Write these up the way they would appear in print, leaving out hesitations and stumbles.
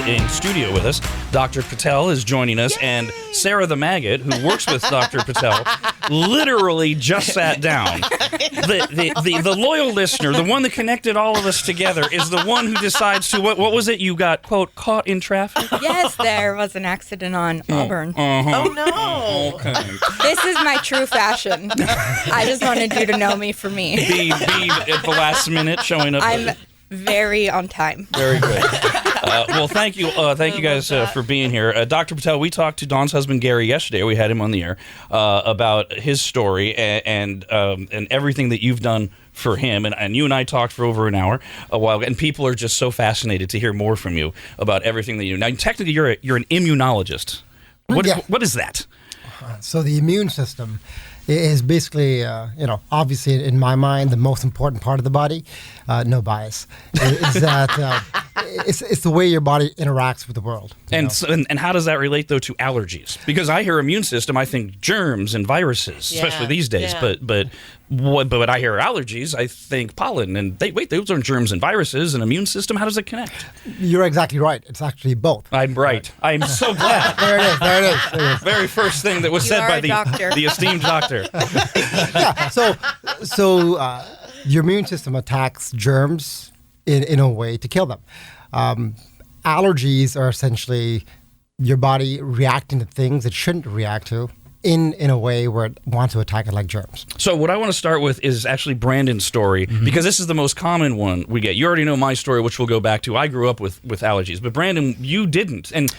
in studio with us. Dr. Patel is joining us, and Sarah the Maggot, who works with Dr. Patel, literally just sat down. The loyal listener, the one that connected all of us together, is the one who decides to, what was it? You got, quote, caught in traffic? Yes, there was an accident on Auburn. Oh, no. Okay. This is my true fashion. I just wanted you to know me for me. Be at the last minute showing up. I'm very on time. Very good. Well, thank you guys for being here. Dr. Patel, we talked to Dawn's husband Gary yesterday. We had him on the air about his story and everything that you've done for him. And you and I talked for over an hour a while ago, and people are just so fascinated to hear more from you about everything that you do. Now, technically, you're an immunologist. What is that? So the immune system is basically, obviously in my mind, the most important part of the body. No bias. Is that it's the way your body interacts with the world. And how does that relate though to allergies? Because I hear immune system, I think germs and viruses, especially these days. Yeah. But when I hear allergies, I think pollen. And those aren't germs and viruses. And immune system, how does it connect? You're exactly right. It's actually both. I'm right. I'm so glad. There it is. Very first thing that was said by the esteemed doctor. Yeah. So your immune system attacks germs in a way to kill them. Allergies are essentially your body reacting to things it shouldn't react to in a way where it wants to attack it like germs. So what I want to start with is actually Brandon's story, because this is the most common one we get. You already know my story, which we'll go back to. I grew up with allergies, but Brandon, you didn't. And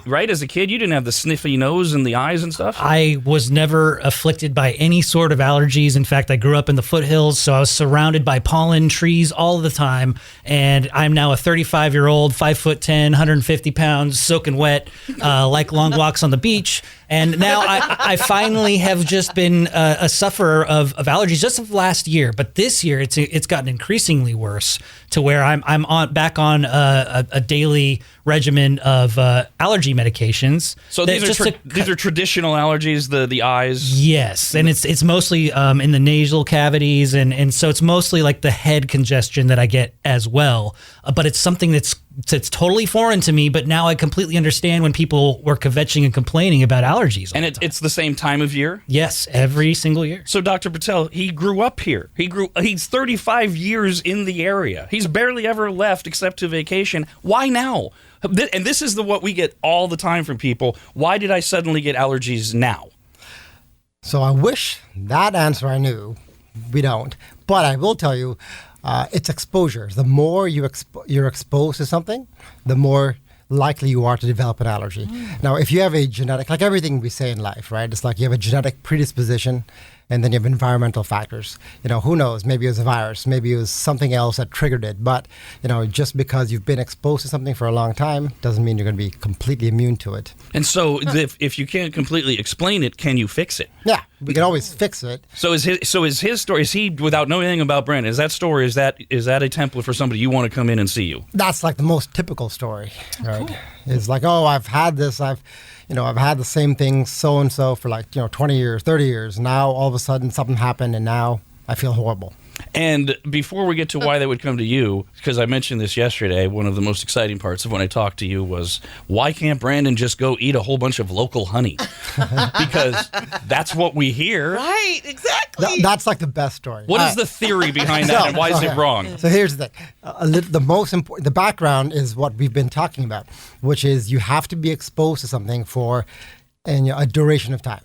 right, as a kid, you didn't have the sniffy nose and the eyes and stuff? I was never afflicted by any sort of allergies. In fact, I grew up in the foothills, so I was surrounded by pollen trees all the time. And I'm now a 35-year-old, 5'10", 150 pounds, soaking wet, like long walks on the beach. And now I finally have just been a sufferer of allergies just of last year. But this year, it's gotten increasingly worse to where I'm back on a daily regimen of allergy medications. So these are traditional allergies, the eyes? Yes, and it's mostly in the nasal cavities, and so it's mostly like the head congestion that I get as well. But it's something that's totally foreign to me, but now I completely understand when people were kvetching and complaining about allergies. And it's the same time of year? Yes, every single year. So Dr. Patel, he grew up here. He's 35 years in the area. He's barely ever left except to vacation. Why now? And this is what we get all the time from people. Why did I suddenly get allergies now? So I wish that answer I knew. We don't. But I will tell you, it's exposure. The more you're exposed to something, the more likely you are to develop an allergy. Now, if you have a genetic, like everything we say in life, right? It's like you have a genetic predisposition, and then you have environmental factors. Who knows? Maybe it was a virus. Maybe it was something else that triggered it. But, just because you've been exposed to something for a long time doesn't mean you're going to be completely immune to it. And so if you can't completely explain it, can you fix it? Yeah, we can always fix it. So is his story, is he, without knowing anything about Brandon, is that story, is that a template for somebody you want to come in and see you? That's like the most typical story, right? Cool. It's like, I've had this, I've had the same thing so-and-so for 20 years, 30 years. Now, all of a sudden, something happened, and now I feel horrible. And before we get to why that would come to you, because I mentioned this yesterday, one of the most exciting parts of when I talked to you was, why can't Brandon just go eat a whole bunch of local honey? Because that's what we hear. Right, exactly. That's like the best story. What is the theory behind that, and why is it wrong? So here's the thing. The most important, the background is what we've been talking about, which is you have to be exposed to something for a duration of time.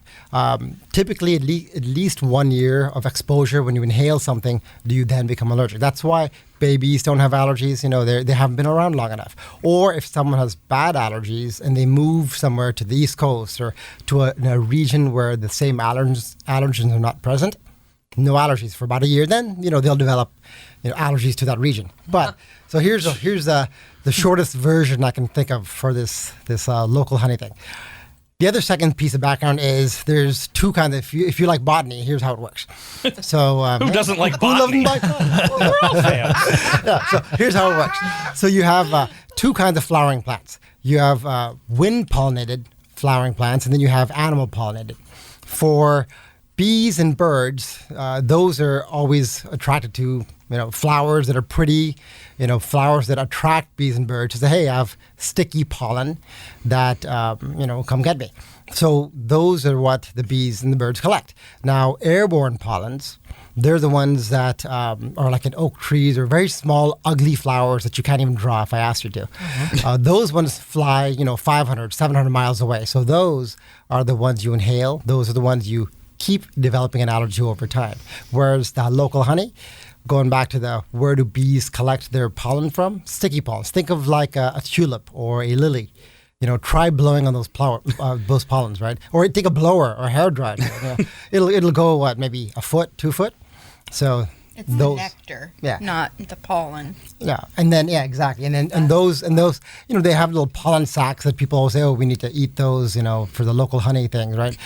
Typically, at least 1 year of exposure. When you inhale something, do you then become allergic? That's why babies don't have allergies. They haven't been around long enough. Or if someone has bad allergies and they move somewhere to the East Coast or to a region where the same allergens are not present, no allergies for about a year. Then they'll develop allergies to that region. But so here's the shortest version I can think of for this local honey thing. The other second piece of background is there's two kinds of, if you like botany, here's how it works. So who doesn't like botany? Who doesn't like botany? Well, we're all fans. Yeah, so here's how it works. So you have two kinds of flowering plants. You have wind-pollinated flowering plants, and then you have animal-pollinated. For bees and birds, those are always attracted to flowers that are pretty, flowers that attract bees and birds. To say, hey, I have sticky pollen that, come get me. So those are what the bees and the birds collect. Now, airborne pollens, they're the ones that are like in oak trees or very small, ugly flowers that you can't even draw if I asked you to. Those ones fly, 500, 700 miles away. So those are the ones you inhale. Those are the ones you keep developing an allergy over time. Whereas the local honey, going back to where do bees collect their pollen from? Sticky pollens. Think of like a tulip or a lily. Try blowing on those pollens, right? Or take a blower or a hair dryer. It'll go maybe a foot, 2 foot. So it's the nectar, not the pollen. Yeah, and then exactly, and those, they have little pollen sacs that people always say, oh, we need to eat those, for the local honey things, right?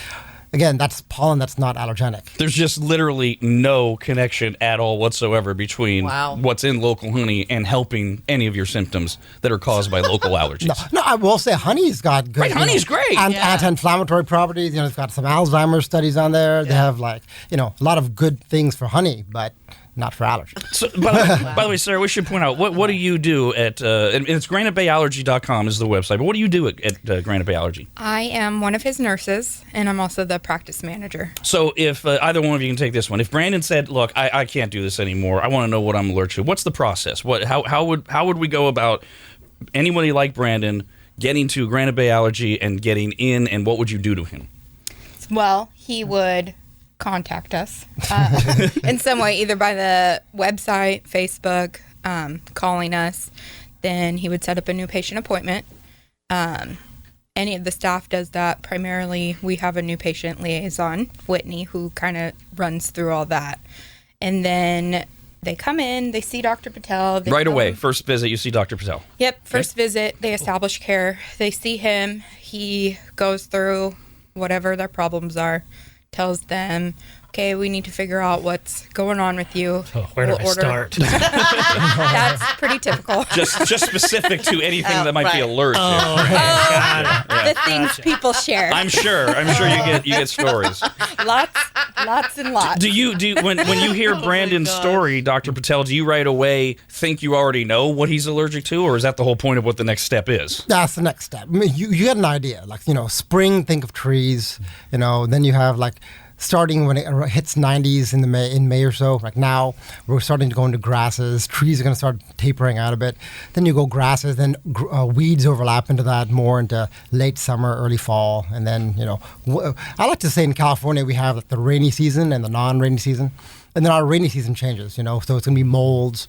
Again, that's pollen that's not allergenic. There's just literally no connection at all whatsoever between what's in local honey and helping any of your symptoms that are caused by local allergies. No, I will say honey's got good. Right, honey's great. Anti-inflammatory properties. It's got some Alzheimer's studies on there. They have a lot of good things for honey, but not for allergies. So, by the way, Sarah, we should point out, what do you do at, and it's granitebayallergy.com is the website, but what do you do at Granite Bay Allergy? I am one of his nurses, and I'm also the practice manager. So if either one of you can take this one, if Brandon said, look, I can't do this anymore, I want to know what I'm allergic to, what's the process? How would we go about anybody like Brandon getting to Granite Bay Allergy and getting in, and what would you do to him? Well, he would contact us in some way, either by the website, Facebook, calling us. Then he would set up a new patient appointment. Any of the staff does that. Primarily, we have a new patient liaison, Whitney, who kind of runs through all that. And then they come in, they see Dr. Patel. Right away, first visit, you see Dr. Patel. Yep, first visit, they establish care. They see him. He goes through whatever their problems are, tells them, okay, we need to figure out what's going on with you. Where do I start? That's pretty typical. Just specific to anything that might be allergic. The things people share. I'm sure you get stories. Lots and lots. Do you when you hear Brandon's story, Dr. Patel, do you right away think you already know what he's allergic to, or is that the whole point of what the next step is? That's the next step. I mean, you get an idea. Like, spring, think of trees. Then you have starting when it hits 90s in May or so, like now, we're starting to go into grasses. Trees are going to start tapering out a bit. Then you go grasses, then weeds overlap into that more into late summer, early fall. And then, I like to say in California, we have the rainy season and the non-rainy season. And then our rainy season changes, so it's going to be molds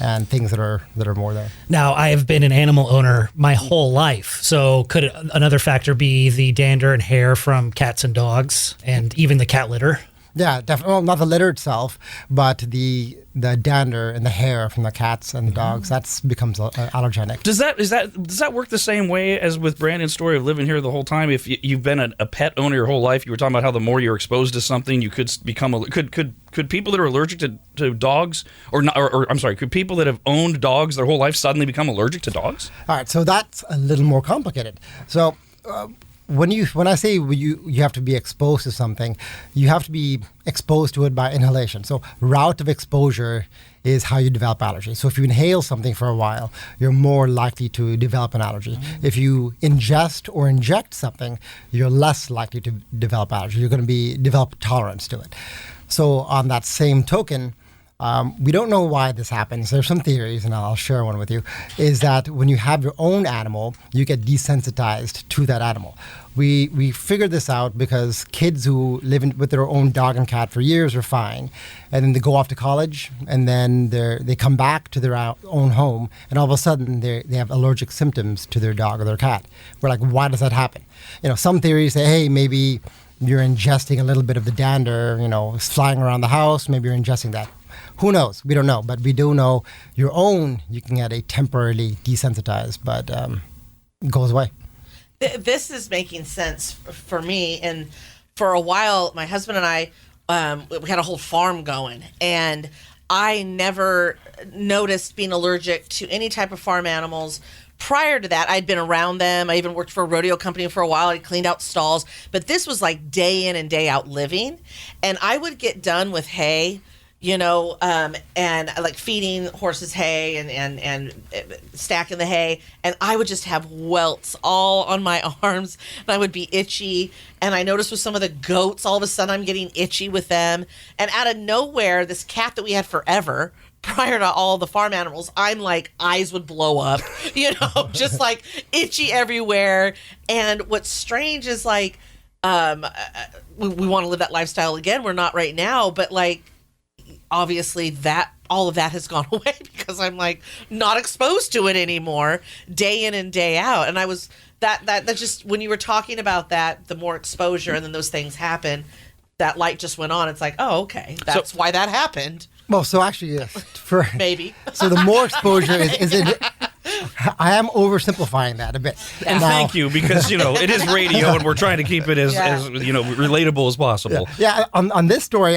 and things that are more there. Now, I have been an animal owner my whole life, so could another factor be the dander and hair from cats and dogs, and even the cat litter? Yeah, definitely. Well, not the litter itself, but the dander and the hair from the cats and the dogs. That becomes allergenic. Does that work the same way as with Brandon's story of living here the whole time? If you've been a pet owner your whole life, you were talking about how the more you're exposed to something, you could become could people that are allergic to dogs, or I'm sorry, could people that have owned dogs their whole life suddenly become allergic to dogs? All right, so that's a little more complicated. So. When I say you have to be exposed to something, you have to be exposed to it by inhalation. So route of exposure is how you develop allergy. So if you inhale something for a while, you're more likely to develop an allergy. If you ingest or inject something, you're less likely to develop allergy. You're going to develop tolerance to it. So on that same token, we don't know why this happens. There's some theories, and I'll share one with you, is that when you have your own animal, you get desensitized to that animal. We figured this out because kids who live with their own dog and cat for years are fine, and then they go off to college, and then they come back to their own home, and all of a sudden they have allergic symptoms to their dog or their cat. We're like, why does that happen? Some theories say, hey, maybe you're ingesting a little bit of the dander, flying around the house, maybe you're ingesting that. Who knows? We don't know, but we do know your own, you can get a temporarily desensitized, but it goes away. This is making sense for me. And for a while, my husband and I, we had a whole farm going, and I never noticed being allergic to any type of farm animals. Prior to that, I'd been around them. I even worked for a rodeo company for a while. I cleaned out stalls, but this was like day in and day out living. And I would get done with hay and like feeding horses hay and stacking the hay, and I would just have welts all on my arms, and I would be itchy. And I noticed with some of the goats, all of a sudden I'm getting itchy with them. And out of nowhere, this cat that we had forever, prior to all the farm animals, I'm like, eyes would blow up, just like itchy everywhere. And what's strange is like, we want to live that lifestyle again. We're not right now, but like, obviously that all of that has gone away because I'm like not exposed to it anymore day in and day out. And I was that just, when you were talking about that, the more exposure and then those things happen, that light just went on. It's like, oh, okay, that's why that happened. Well, so actually, for Maybe. So the more exposure is it. I am oversimplifying that a bit. And thank you, because it is radio, and we're trying to keep it as relatable as possible. Yeah. On this story,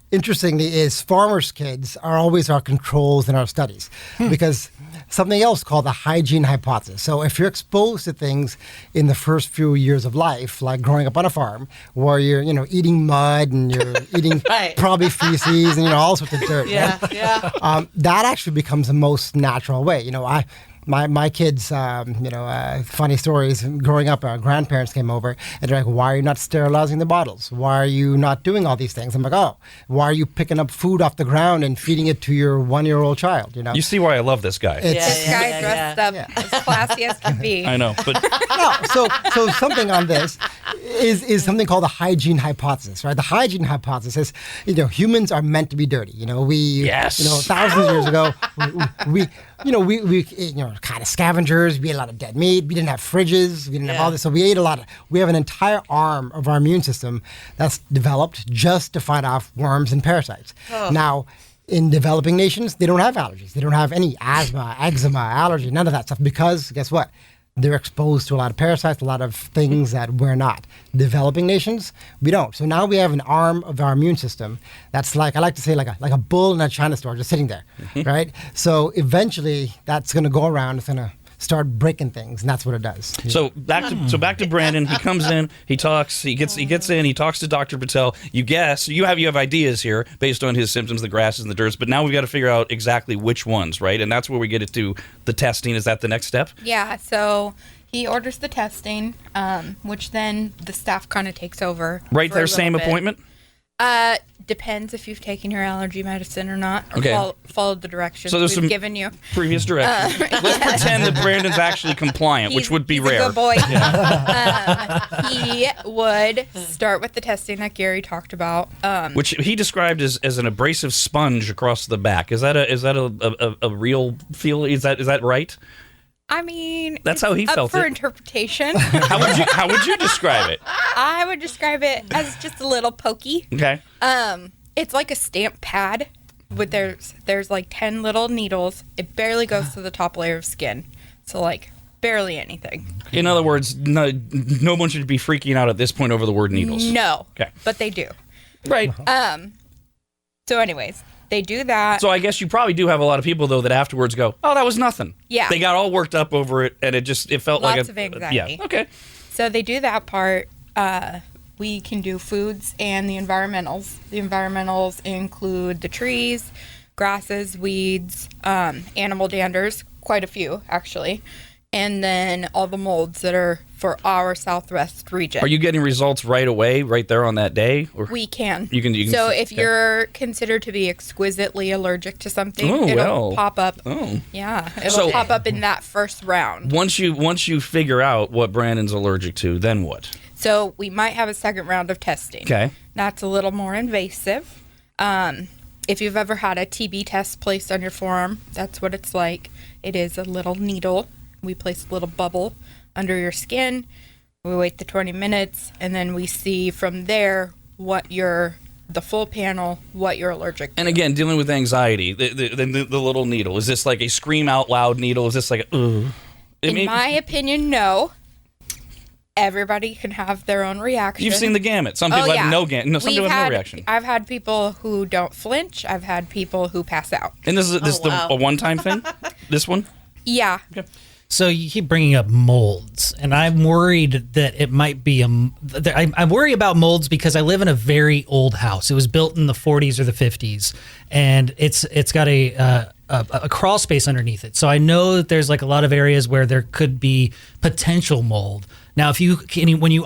interestingly, is farmers' kids are always our controls in our studies because something else called the hygiene hypothesis. So if you're exposed to things in the first few years of life, like growing up on a farm, where you're eating mud and you're eating Right. probably feces and all sorts of dirt, Yeah, right? yeah. That actually becomes the most natural way. My kids, funny stories. Growing up, our grandparents came over and they're like, "Why are you not sterilizing the bottles? Why are you not doing all these things?" I'm like, "Oh, why are you picking up food off the ground and feeding it to your 1-year-old child?" You see why I love this guy. This guy dressed up as classy as can be. I know, but No, so something on this is something called the hygiene hypothesis, right? The hygiene hypothesis, humans are meant to be dirty. Yes. Thousands of years ago, we kind of scavengers. We ate a lot of dead meat. We didn't have fridges. We didn't have all this. So we ate a lot. We have an entire arm of our immune system that's developed just to fight off worms and parasites. Oh. Now, in developing nations, they don't have allergies. They don't have any asthma, eczema, allergy, none of that stuff, because guess what? They're exposed to a lot of parasites, a lot of things that we're not. Developing nations, we don't. So now we have an arm of our immune system that's like, I like to say, like a bull in a China store just sitting there, right? So eventually that's going to go around. It's going to start breaking things, and that's what it does. So back to Brandon. He comes in, he talks, he gets in, he talks to Dr. Patel. You guess you have ideas here based on his symptoms, the grasses and the dirts, but now we've got to figure out exactly which ones, right? And that's where we get it to the testing. Is that the next step? Yeah, so he orders the testing, which then the staff kind of takes over. Right there, same appointment? Depends if you've taken your allergy medicine or not, or Okay. followed the directions So there's we've some given you. previous directions. Let's pretend that Brandon's actually compliant, which would be he's rare. A good boy. He would start with the testing that Gary talked about. Which he described as an abrasive sponge across the back. Is that a real feel? Is that right? I mean, That's how he up felt for it. interpretation. How would you describe it? I would describe it as just a little pokey. Okay. It's like a stamp pad, but there's like 10 little needles. It barely goes to the top layer of skin, so like barely anything. In other words, no one should be freaking out at this point over the word needles. No. Okay. But they do. Right. So anyways, they do that. So I guess you probably do have a lot of people though that afterwards go, "Oh, that was nothing." Yeah. They got all worked up over it, and it felt like Lots of anxiety. Yeah. Okay. So they do that part. We can do foods and the environmentals. The environmentals include the trees, grasses, weeds, animal danders, quite a few actually, and then all the molds that are for our Southwest region. Are you getting results right away, right there on that day? Or We can. You can. So if okay. you're considered to be exquisitely allergic to something, Oh, it'll well. pop up. Oh. Yeah, it'll So- pop up in that first round. Once you figure out what Brandon's allergic to, then what? So we might have a second round of testing. Okay. That's a little more invasive. If you've ever had a TB test placed on your forearm, that's what it's like. It is a little needle. We place a little bubble under your skin. We wait the 20 minutes, and then we see from there the full panel, what you're allergic to. And again, dealing with anxiety, the little needle. Is this like a scream out loud needle? Is this like a, ugh? In my opinion, no. Everybody can have their own reaction. You've seen the gamut. Some people have some people have no reaction. I've had people who don't flinch. I've had people who pass out. And this is wow. a one-time thing? This one? Yeah. Okay. So you keep bringing up molds, and I'm worried that it might be I worry about molds because I live in a very old house. It was built in the 40s or the 50s, and it's got a crawl space underneath it. So I know that there's like a lot of areas where there could be potential mold. Now, can you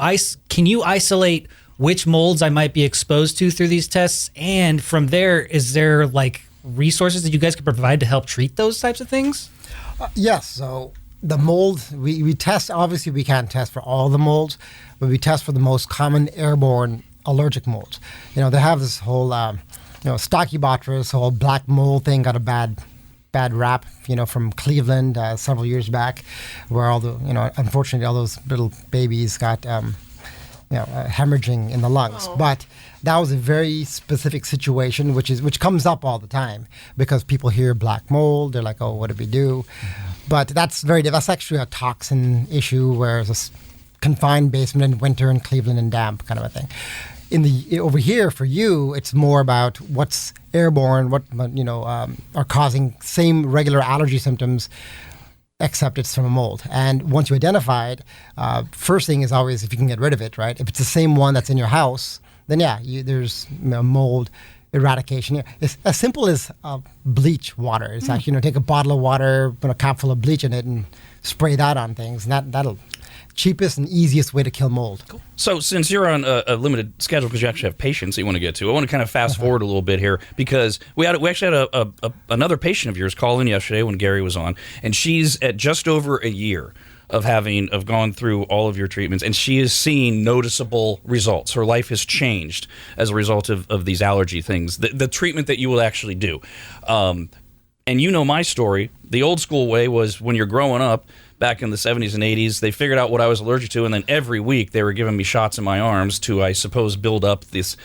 isolate which molds I might be exposed to through these tests, and from there, is there like resources that you guys could provide to help treat those types of things? Yes. So the mold, we test, obviously we can't test for all the molds, but we test for the most common airborne allergic molds. They have this whole, Stachybotrys, whole black mold thing got a bad rap, from Cleveland several years back, where unfortunately all those little babies got, hemorrhaging in the lungs. Oh. But that was a very specific situation, which comes up all the time because people hear black mold, they're like, oh, what do we do? Mm-hmm. But that's actually a toxin issue where it's a confined basement in winter in Cleveland and damp kind of a thing. Over here for you, it's more about what's airborne, what are causing same regular allergy symptoms, except it's from a mold. And once you identify it, first thing is always if you can get rid of it, right? If it's the same one that's in your house, then there's mold eradication here. It's as simple as bleach water. It's actually, take a bottle of water, put a cap full of bleach in it, and spray that on things, and that'll cheapest and easiest way to kill mold. Cool. So since you're on a limited schedule because you actually have patients that you want to get to, I want to kind of fast forward a little bit here because we actually had another patient of yours call in yesterday when Gary was on, and she's at just over a year of gone through all of your treatments, and she is seeing noticeable results. Her life has changed as a result of these allergy things, the treatment that you will actually do. And my story. The old school way was when you're growing up, back in the 70s and 80s, they figured out what I was allergic to, and then every week they were giving me shots in my arms to, I suppose, build up this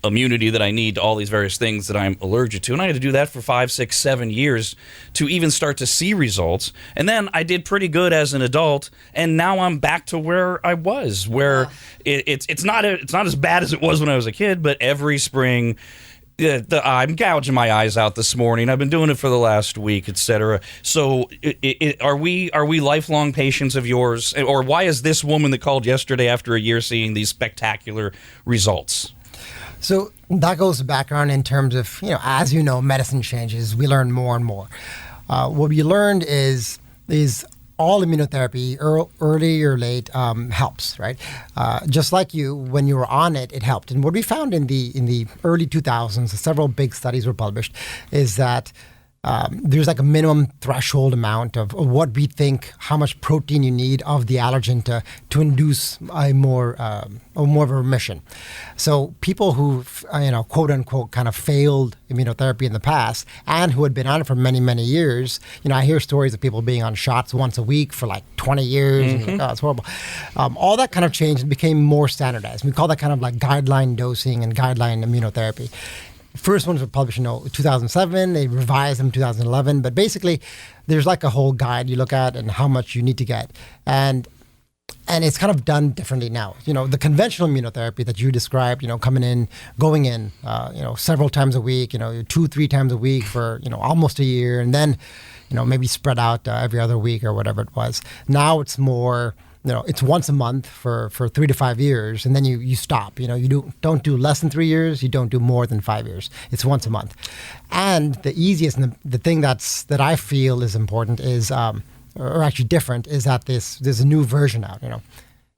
immunity that I need to all these various things that I'm allergic to. And I had to do that for 5, 6, 7 years to even start to see results. And then I did pretty good as an adult, and now I'm back to where I was, where it's not as bad as it was when I was a kid, but every spring I'm gouging my eyes out this morning. I've been doing it for the last week, etc. So, are we lifelong patients of yours, or why is this woman that called yesterday after a year seeing these spectacular results? So that goes to background in terms of as medicine changes, we learn more and more. What we learned is all immunotherapy, early or late, helps, right? Just like you, when you were on it, it helped. And what we found in the early 2000s, several big studies were published, is that there's like a minimum threshold amount of what we think, how much protein you need of the allergen to induce a more of a remission. So people who, quote unquote, kind of failed immunotherapy in the past and who had been on it for many, many years, I hear stories of people being on shots once a week for like 20 years. Mm-hmm. And it's horrible. All that kind of changed and became more standardized. We call that kind of like guideline dosing and guideline immunotherapy. First ones were published in 2007. They revised them in 2011. But basically, there's like a whole guide you look at and how much you need to get. And it's kind of done differently now. The conventional immunotherapy that you described, going in, several times a week, 2-3 times a week for, almost a year. And then, maybe spread out every other week or whatever it was. Now it's more... it's once a month for 3 to 5 years, and then you stop. You don't do less than 3 years. You don't do more than 5 years. It's once a month. And the easiest and the thing that I feel is important is, or actually different, is that there's a new version out.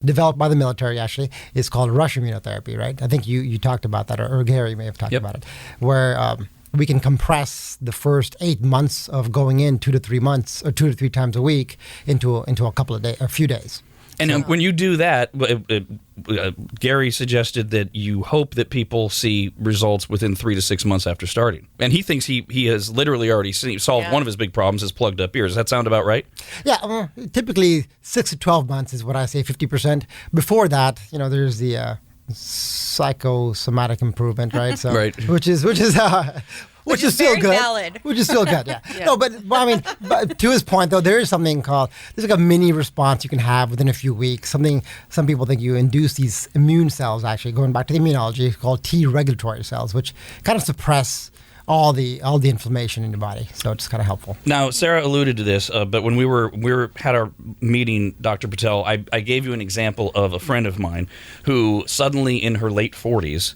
Developed by the military actually. It's called rush immunotherapy, right? I think you talked about that, or Gary may have talked about it, where we can compress the first 8 months of going in 2 to 3 months or 2 to 3 times a week into a couple of days, a few days. And when you do that, Gary suggested that you hope that people see results within 3 to 6 months after starting. And he thinks he has literally already solved one of his big problems, his plugged up ears. Does that sound about right? Yeah, typically 6 to 12 months is what I say, 50%. Before that, there's the psychosomatic improvement, right? So, right. Which is still good. Valid. Which is still good, yeah. No, but to his point though, there's like a mini response you can have within a few weeks. Some people think you induce these immune cells, actually, going back to the immunology, called T regulatory cells, which kind of suppress all the inflammation in your body. So it's kind of helpful. Now, Sarah alluded to this, but when we had our meeting, Dr. Patel, I gave you an example of a friend of mine who suddenly in her late 40s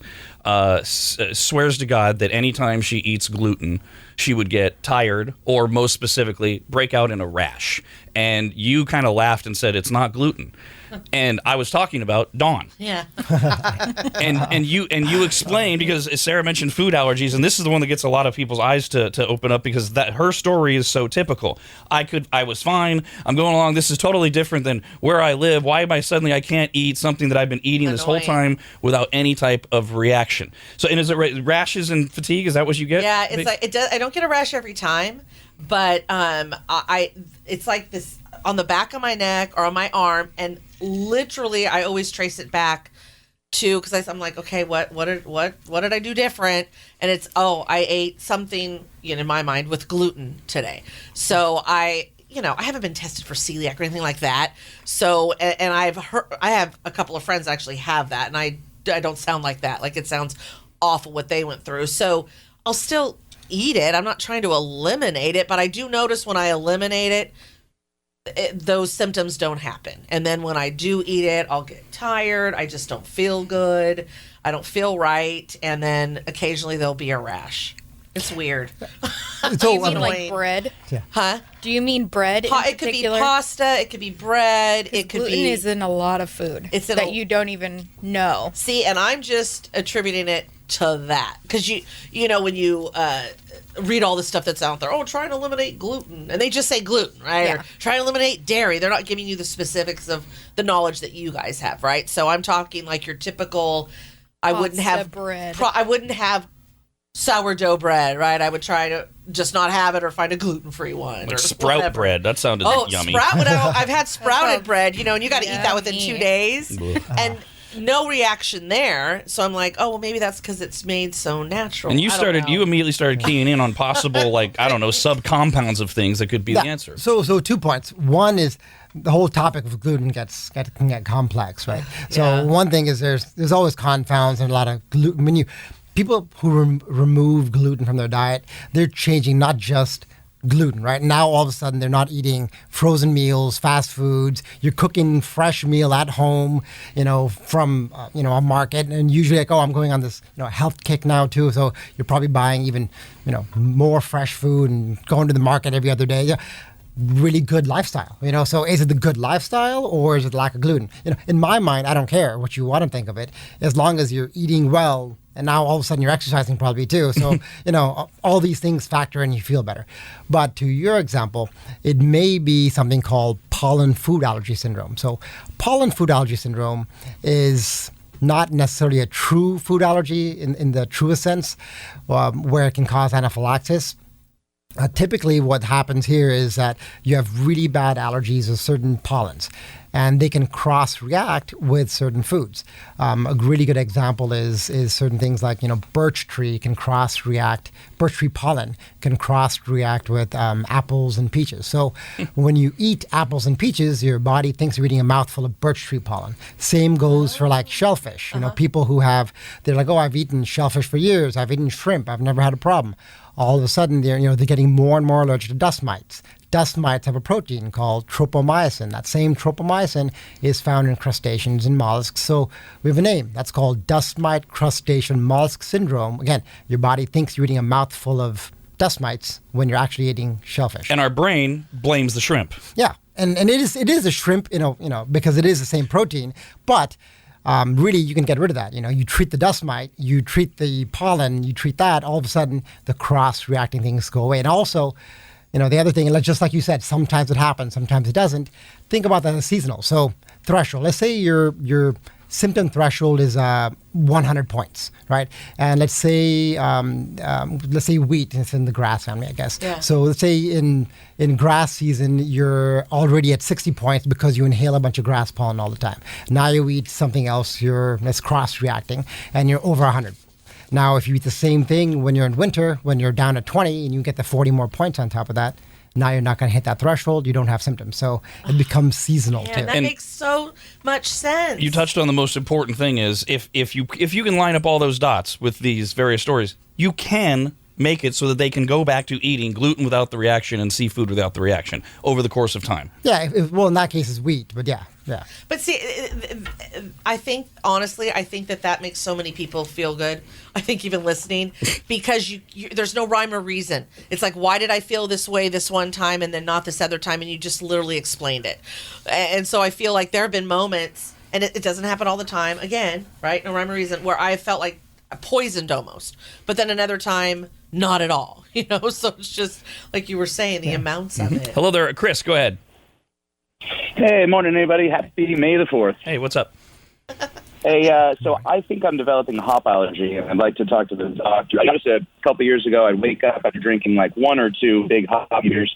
swears to God that anytime she eats gluten, she would get tired, or most specifically, break out in a rash. And you kind of laughed and said it's not gluten. And I was talking about Dawn. Yeah. and you explained, because Sarah mentioned food allergies, and this is the one that gets a lot of people's eyes to open up, because that her story is so typical. I was fine. I'm going along. This is totally different than where I live. Why am I suddenly I can't eat something that I've been eating this whole time without any type of reaction? So, and is it rashes and fatigue? Is that what you get? Yeah, it's like it does. I don't get a rash every time, but it's like this on the back of my neck or on my arm, and literally I always trace it back to, because I'm like, okay, what did I do different? And it's, I ate something, in my mind, with gluten today. So I haven't been tested for celiac or anything like that. So, and I have a couple of friends that actually have that, and I don't sound like that. Like, it sounds awful what they went through. So I'll still eat it. I'm not trying to eliminate it, but I do notice when I eliminate it, those symptoms don't happen. And then when I do eat it, I'll get tired. I just don't feel good. I don't feel right. And then occasionally there'll be a rash. It's weird. Do you mean like bread? Yeah. Huh? Do you mean bread in It could be particular? pasta. It could be bread. It could Gluten be... is in a lot of food that you don't even know. See, and I'm just attributing it to that. Because when you read all the stuff that's out there, try and eliminate gluten. And they just say gluten, right? Yeah. Or try and eliminate dairy. They're not giving you the specifics of the knowledge that you guys have, right? So I'm talking like your typical, I wouldn't have bread. I wouldn't have sourdough bread, right? I would try to just not have it or find a gluten-free one. Like or sprout whatever. bread. That sounded yummy. I've had sprouted bread, and you got to eat that within 2 Yummy. days. And no reaction there. So I'm like, maybe that's because it's made so natural. And you immediately started keying in on possible, sub-compounds of things that could be the answer. So 2 points. One is the whole topic of gluten can get complex, right? So one thing is there's always confounds and a lot of gluten. People who remove gluten from their diet, they're changing not just gluten, right? Now all of a sudden they're not eating frozen meals, fast foods. You're cooking fresh meal at home, from a market, and usually I'm going on this health kick now too. So you're probably buying even more fresh food and going to the market every other day. Yeah. Really good lifestyle, So is it the good lifestyle or is it lack of gluten? In my mind, I don't care what you want to think of it, as long as you're eating well. And now all of a sudden you're exercising probably too. So, all these things factor in, you feel better. But to your example, it may be something called pollen food allergy syndrome. So pollen food allergy syndrome is not necessarily a true food allergy in the truest sense, where it can cause anaphylaxis. Typically what happens here is that you have really bad allergies with certain pollens, and they can cross-react with certain foods. A really good example is certain things like, birch tree pollen can cross-react with apples and peaches. So when you eat apples and peaches, your body thinks you're eating a mouthful of birch tree pollen. Same goes for shellfish. People who they're like, I've eaten shellfish for years. I've eaten shrimp. I've never had a problem. All of a sudden, they're getting more and more allergic to dust mites. Dust mites have a protein called tropomyosin. That same tropomyosin is found in crustaceans and mollusks. So we have a name. That's called dust mite crustacean mollusk syndrome. Again, your body thinks you're eating a mouthful of dust mites when you're actually eating shellfish. And our brain blames the shrimp. Yeah, and it is a shrimp, because it is the same protein, but really, you can get rid of that. You treat the dust mite, you treat the pollen, you treat that, all of a sudden, the cross-reacting things go away. And also, the other thing, just like you said, sometimes it happens, sometimes it doesn't. Think about that as seasonal. So, threshold. Let's say your symptom threshold is 100 points, right? And let's say wheat. It's in the grass family, I guess. Yeah. So let's say in grass season, you're already at 60 points because you inhale a bunch of grass pollen all the time. Now you eat something else, that's cross-reacting, and you're over 100. Now, if you eat the same thing when you're in winter, when you're down at 20, and you get the 40 more points on top of that, now you're not going to hit that threshold. You don't have symptoms. So it becomes seasonal too. That makes so much sense. You touched on the most important thing is if you can line up all those dots with these various stories, you can make it so that they can go back to eating gluten without the reaction and seafood without the reaction over the course of time. Yeah, well, in that case, it's wheat, but yeah. But see, I think, honestly, that makes so many people feel good. I think even listening, because you there's no rhyme or reason. It's like, why did I feel this way this one time and then not this other time? And you just literally explained it. And so I feel like there have been moments, and it doesn't happen all the time, again, right? No rhyme or reason, where I felt like poisoned almost. But then another time, not at all. So it's just, like you were saying, the amounts of it. Hello there, Chris. Go ahead. Hey, morning, everybody. Happy May the 4th. Hey, what's up? Hey, so I think I'm developing a hop allergy, and I'd like to talk to the doctor. I noticed a couple years ago, I'd wake up after drinking like 1 or 2 big hop beers,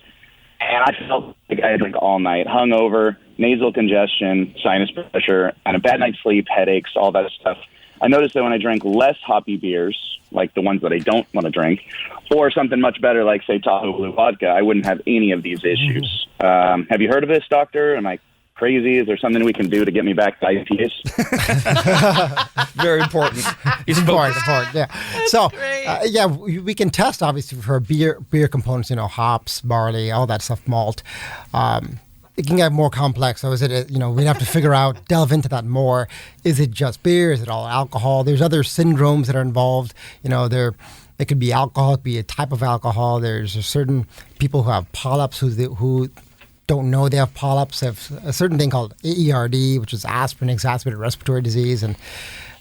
and I felt like I had to drink all night. Hungover, nasal congestion, sinus pressure, and a bad night's sleep, headaches, all that stuff. I noticed that when I drank less hoppy beers, like the ones that I don't want to drink, or something much better like, say, Tahoe Blue Vodka, I wouldn't have any of these issues. Have you heard of this, doctor? Am I crazy? Is there something we can do to get me back to IPS? Very important. It's important, yeah. So, we can test, obviously, for beer components, hops, barley, all that stuff, malt. It can get more complex. So is it, we'd have to delve into that more. Is it just beer? Is it all alcohol? There's other syndromes that are involved. It could be alcohol, it could be a type of alcohol. There's certain people who have polyps who don't know they have polyps. They have a certain thing called AERD, which is aspirin exacerbated respiratory disease, and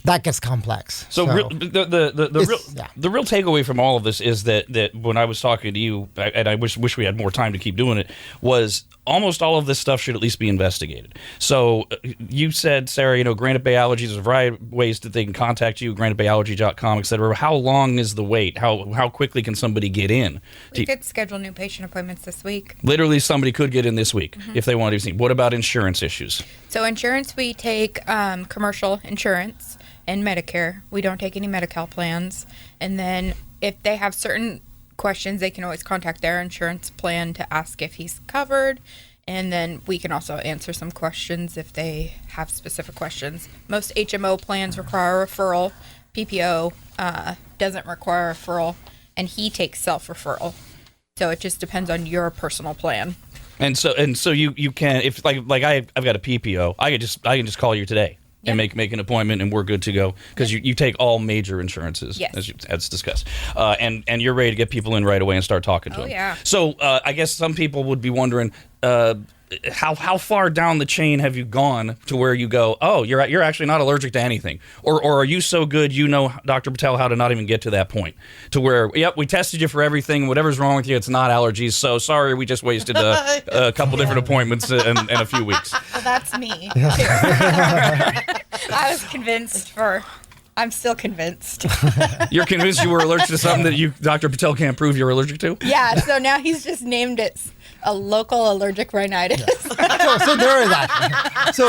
that gets complex. So the real takeaway from all of this is that when I was talking to you, and I wish we had more time to keep doing it, was almost all of this stuff should at least be investigated. So you said, Sarah, Granite Bay Allergies, there's a variety of ways that they can contact you, granitebayallergy.com, et cetera. How long is the wait? How quickly can somebody get in? We could schedule new patient appointments this week. Literally, somebody could get in this week if they want to see. What about insurance issues? So insurance, we take commercial insurance and Medicare. We don't take any Medi-Cal plans. And then if they have certain questions, they can always contact their insurance plan to ask if he's covered. And then we can also answer some questions if they have specific questions. Most HMO plans require a referral. PPO doesn't require a referral, and he takes self-referral. So it just depends on your personal plan. And so you can, if like I've got a PPO, I can just call you today. And make an appointment, and we're good to go, because you take all major insurances, as discussed, and you're ready to get people in right away and start talking to them. Yeah. So I guess some people would be wondering, how far down the chain have you gone to where you go, oh, you're actually not allergic to anything, or are you so good, Dr. Patel, how to not even get to that point, to where, yep, we tested you for everything, whatever's wrong with you, it's not allergies, so sorry, we just wasted a couple different appointments in a few weeks. Well, that's me, too. I was convinced I'm still convinced. You're convinced you were allergic to something that Dr. Patel can't prove you're allergic to? Yeah, so now he's just named it a local allergic rhinitis. Yeah. So there is that. So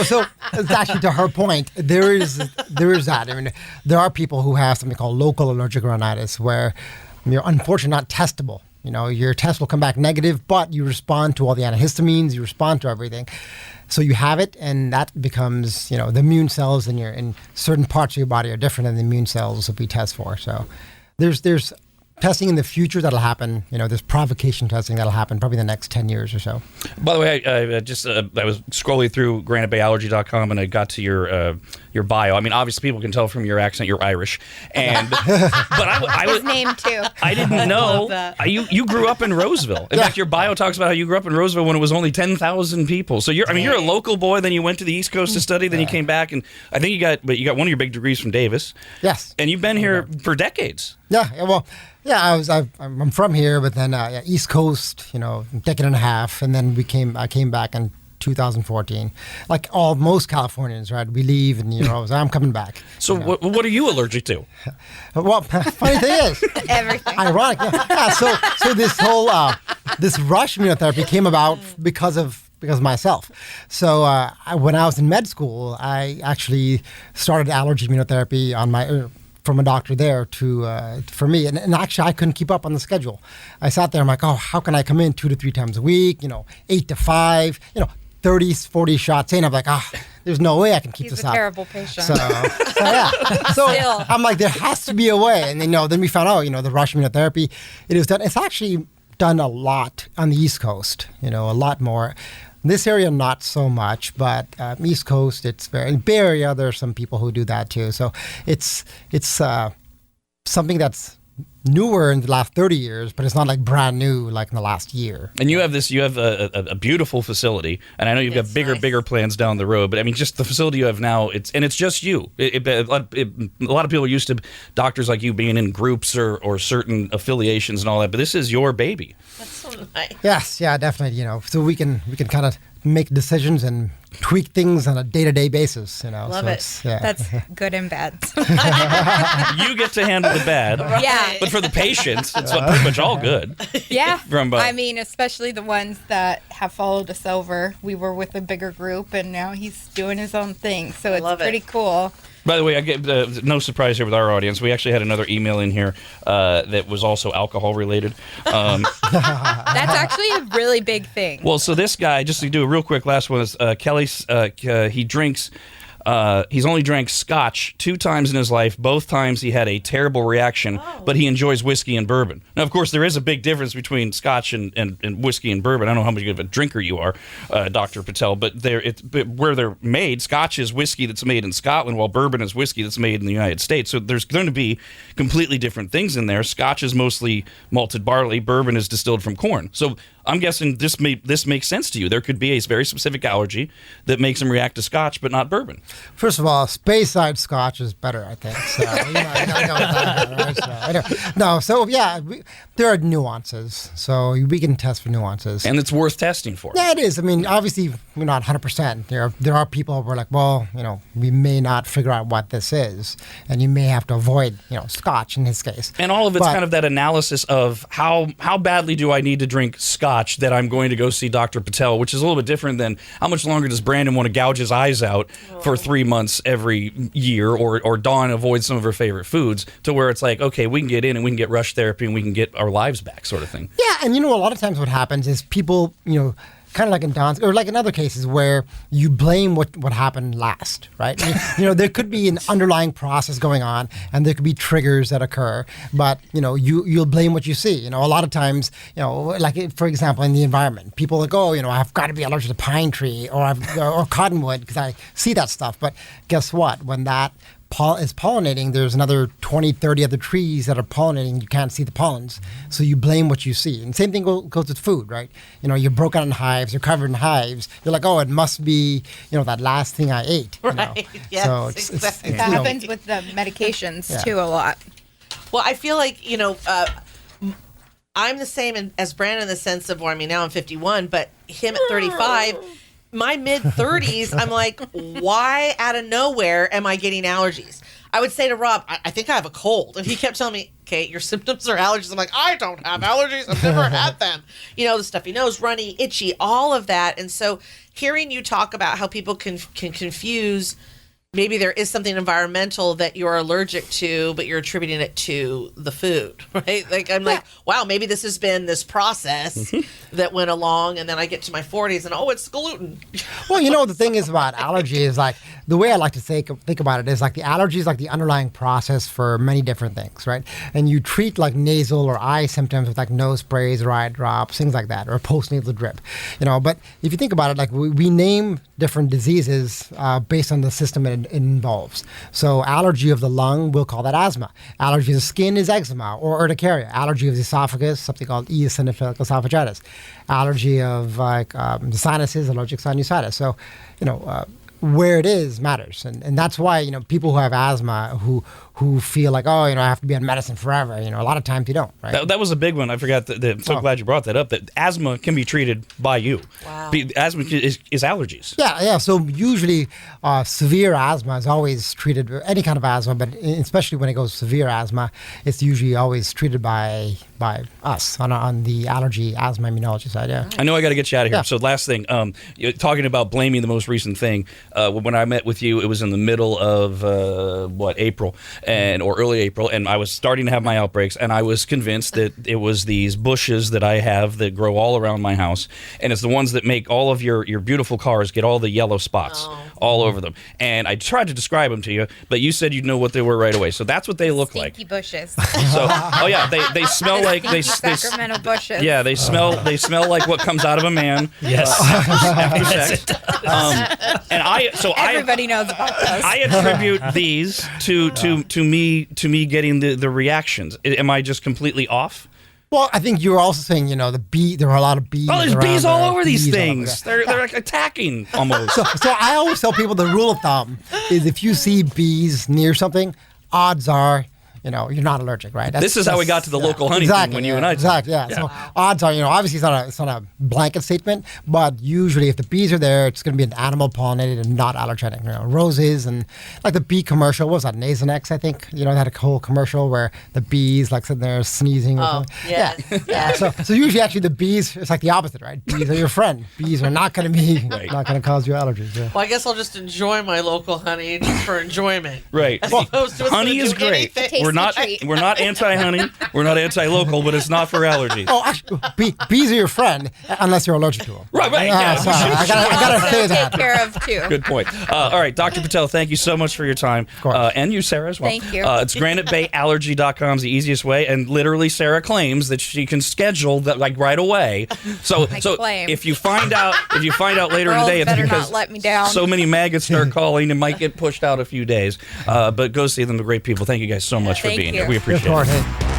it's actually, to her point, there is that. I mean, there are people who have something called local allergic rhinitis, where you're unfortunately not testable. Your test will come back negative, but you respond to all the antihistamines, you respond to everything. So you have it, and that becomes, the immune cells in certain parts of your body are different than the immune cells that we test for. So there's testing in the future that'll happen. There's provocation testing that'll happen probably in the next 10 years or so. By the way, I was scrolling through granitebayallergy.com, and I got to your bio. I mean, obviously people can tell from your accent you're Irish, but I was his name too. I didn't know you grew up in Roseville. In fact, your bio talks about how you grew up in Roseville when it was only 10,000 people. So you're a local boy. Then you went to the East Coast to study. Then you came back, and I think you got one of your big degrees from Davis. Yes, and you've been here for decades. Yeah. Well. Yeah, I'm from here, but then East Coast, decade and a half, and then I came back in 2014. Like most Californians, right? We leave, and I'm coming back. So what are you allergic to? Well, funny thing is, everything. Ironic. Yeah. So this whole this rush immunotherapy came about because of myself. So when I was in med school, I actually started allergy immunotherapy on my. From a doctor there for me. And actually, I couldn't keep up on the schedule. I sat there, I'm like, oh, how can I come in 2 to 3 times a week, 8 to 5, 30, 40 shots in. I'm like, there's no way I can keep He's this a up. terrible patient. So yeah. So Still. I'm like, there has to be a way. And then we found out, the rush immunotherapy, it is done. It's actually done a lot on the East Coast, a lot more. This area, not so much, but East Coast, it's in Bay Area, there are some people who do that too. So it's something that's newer in the last 30 years, but it's not like brand new like in the last year. And you have a beautiful facility, and I know you've got bigger plans down the road. But I mean, just the facility you have now, it's just you. A lot of people are used to doctors like you being in groups or certain affiliations and all that, but this is your baby. That's so nice. Yes, yeah, definitely. So we can kind of make decisions and tweak things on a day-to-day basis. Love so it. Yeah. That's good and bad. You get to handle the bad. Yeah. But for the patients, it's pretty much all good. Yeah. From, I mean, especially the ones that have followed us over. We were with a bigger group, and now he's doing his own thing. So it's pretty cool. By the way, I get no surprise here with our audience. We actually had another email in here that was also alcohol related. That's actually a really big thing. Well, so this guy, just to do a real quick last one, is Kelly. He drinks. He's only drank Scotch 2 times in his life. Both times he had a terrible reaction, but he enjoys whiskey and bourbon. Now, of course, there is a big difference between Scotch and whiskey and bourbon. I don't know how much of a drinker you are, Dr. Patel, but where they're made, Scotch is whiskey that's made in Scotland, while bourbon is whiskey that's made in the United States. So there's going to be completely different things in there. Scotch is mostly malted barley. Bourbon is distilled from corn. So I'm guessing this makes sense to you. There could be a very specific allergy that makes him react to Scotch, but not bourbon. First of all, Speyside Scotch is better, I think. So, you gotta go with that, right? So there are nuances. So we can test for nuances. And it's worth testing for. Yeah, it is. I mean, obviously, we're not 100%. There are people who are like, well, we may not figure out what this is, and you may have to avoid, Scotch in his case. And all of it's kind of that analysis of how badly do I need to drink Scotch that I'm going to go see Dr. Patel, which is a little bit different than how much longer does Brandon want to gouge his eyes out for 3 months every year, or Dawn avoids some of her favorite foods, to where it's like, okay, we can get in and we can get rush therapy and we can get our lives back, sort of thing. Yeah, and a lot of times what happens is people, kind of like in Don's, or like in other cases where you blame what happened last, right? There could be an underlying process going on, and there could be triggers that occur, but you'll blame what you see. A lot of times, like for example, in the environment, people like, oh, I've got to be allergic to pine tree or cottonwood because I see that stuff. But guess what? When that is pollinating, there's another 20, 30 other trees that are pollinating. You can't see the pollens, so you blame what you see. And same thing goes with food, right? You're broken out in hives, you're covered in hives. You're like, oh, it must be, that last thing I ate. Right. Yes, so exactly. That happens with the medications too a lot. Well, I feel like, I'm the same as Brandon in the sense of, now I'm 51, but him at 35, my mid-30s, I'm like, why out of nowhere am I getting allergies? I would say to Rob, I think I have a cold. And he kept telling me, Kate, your symptoms are allergies. I'm like, I don't have allergies. I've never had them. The stuffy nose, runny, itchy, all of that. And so hearing you talk about how people can confuse, maybe there is something environmental that you're allergic to, but you're attributing it to the food, right? Like, I'm like, wow, maybe this has been this process that went along, and then I get to my 40s and, it's gluten. Well, the thing is about allergy is like, the way I like to think about it is like the allergy is like the underlying process for many different things, right? And you treat like nasal or eye symptoms with like nose sprays or eye drops, things like that, or postnasal drip, But if you think about it, like we name different diseases based on the system it involves. So allergy of the lung, we'll call that asthma. Allergy of the skin is eczema or urticaria. Allergy of the esophagus, something called eosinophilic esophagitis. Allergy of the sinuses, allergic sinusitis. So, where it is matters, and that's why people who have asthma who feel like, I have to be on medicine forever. A lot of times you don't. Right? That was a big one. I forgot. I'm so glad you brought that up. That asthma can be treated by you. Wow. Asthma is allergies. Yeah. So usually, severe asthma is always treated. Any kind of asthma, but especially when it goes severe asthma, it's usually always treated by us on the allergy asthma immunology side. Yeah. I know I got to get you out of here. Yeah. So last thing, you're talking about blaming the most recent thing. When I met with you, it was in the middle of April. Or early April, and I was starting to have my outbreaks, and I was convinced that it was these bushes that I have that grow all around my house, and it's the ones that make all of your beautiful cars get all the yellow spots all over them. And I tried to describe them to you, but you said you'd know what they were right away. So that's what they look like. Stinky bushes. So, oh yeah, they smell like they Sacramento bushes. yeah, they smell like what comes out of a man. Yes. After sex. And Everybody knows about those. I attribute these to me getting the reactions. Am I just completely off? Well, I think you were also saying, you know, there are a lot of bees. Oh, there's around bees all over these bees all over things. there. They're like attacking almost. So I always tell people the rule of thumb is if you see bees near something, odds are, you know, you're not allergic, right? This is how we got to the local honey thing when you and I talked. Exactly, yeah. So odds are, you know, obviously it's not a blanket statement, but usually if the bees are there, it's going to be an animal pollinated and not allergenic. You know, roses and like the bee commercial, what was that, Nasonex, I think? You know, they had a whole commercial where the bees like sitting there sneezing. Or something. Yes, Yeah. So usually actually the bees, it's like the opposite, right? Bees are your friend. Bees are not going to be, not going to cause you allergies. Yeah. Well, I guess I'll just enjoy my local honey just for enjoyment. Right. As opposed to it's Honey gonna is do great. anything. We're not anti-honey. We're not anti-local, but it's not for allergies. Oh, actually, bees are your friend unless you're allergic to them. Right. Yeah. Sorry, I gotta say Also that. take care of too. Good point. All right, Dr. Patel, thank you so much for your time. And you, Sarah, as well. Thank you. It's GraniteBayAllergy.com is the easiest way, and literally Sarah claims that she can schedule that like right away. So claim. if you find out later Girls today, it's better because not let me down. so many maggots start calling, it might get pushed out a few days. But go see them, the great people. Thank you guys so much for Thank being you. here. We appreciate it. Good part, hey.